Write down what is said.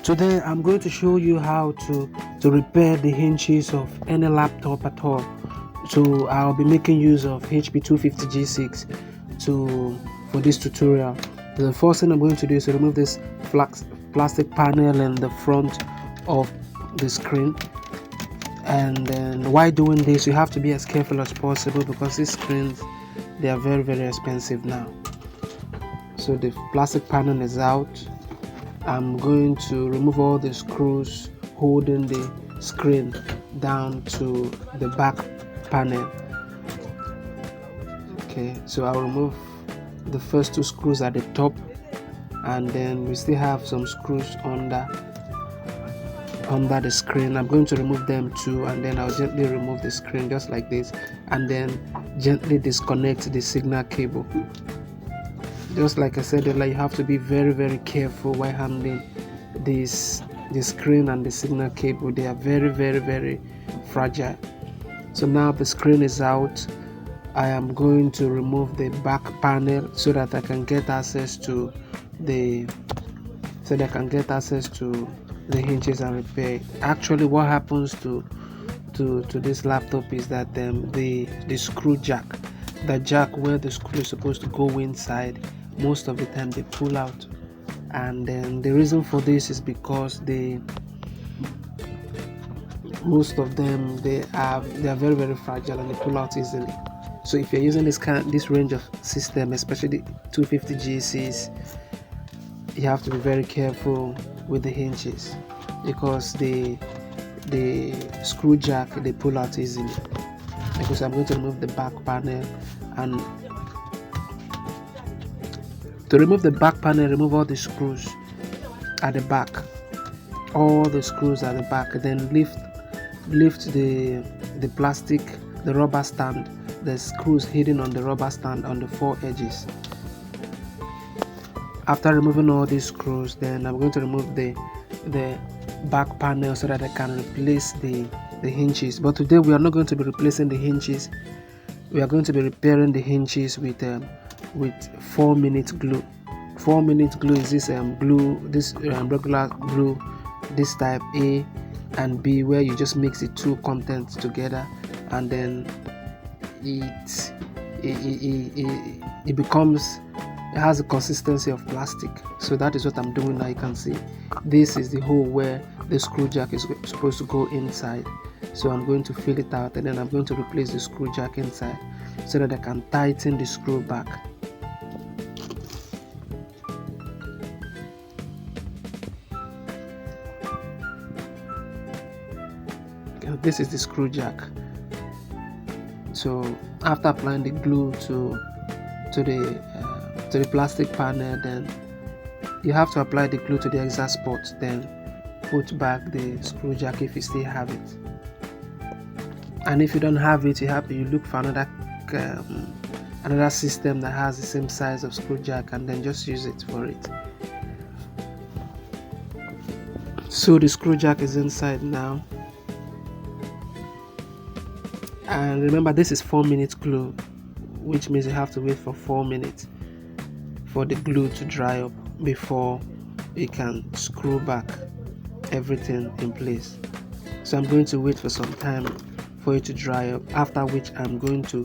Today I'm going to show you how to repair the hinges of any laptop at all. So I'll be making use of HP 250G6 for this tutorial. The first thing I'm going to do is to remove this plastic panel in the front of the screen. And then while doing this, you have to be as careful as possible because these screens, they are very expensive now. So the plastic panel is out. I'm going to remove all the screws holding the screen down to the back panel. Okay, so I'll remove the first two screws at the top, and then we still have some screws under the screen. I'm going to remove them too, and then I'll gently remove the screen just like this, and then gently disconnect the signal cable. Just like I said earlier, you have to be very careful while handling the screen and the signal cable. They are very fragile. So now the screen is out. I am going to remove the back panel so that I can get access to the hinges and repair. Actually, what happens to this laptop is that the screw jack, the jack where the screw is supposed to go inside, most of the time they pull out, and then the reason for this is because most of them they are very fragile and they pull out easily. So if you're using this range of system, especially 250G6, you have to be very careful with the hinges because the screw jack, they pull out easily. Because I'm going to remove the back panel, and to remove the back panel, remove all the screws at the back, then lift the plastic, the rubber stand, the screws hidden on the rubber stand on the four edges. After removing all these screws, then I'm going to remove the back panel so that I can replace the hinges. But today we are not going to be replacing the hinges. We are going to be repairing the hinges with 4-minute glue. 4-minute glue is this regular glue, this type A and B, where you just mix the two contents together, and then it has the consistency of plastic. So that is what I'm doing now. You can see this is the hole where the screw jack is supposed to go inside. So I'm going to fill it out, and then I'm going to replace the screw jack inside so that I can tighten the screw back. This is the screw jack. So after applying the glue to the plastic panel, then you have to apply the glue to the exhaust port, then put back the screw jack if you still have it. And if you don't have it, you look for another system that has the same size of screw jack, and then just use it for it. So the screw jack is inside now. And remember, this is 4-minute glue, which means you have to wait for 4 minutes for the glue to dry up before you can screw back everything in place. So I'm going to wait for some time for it to dry up, after which I'm going to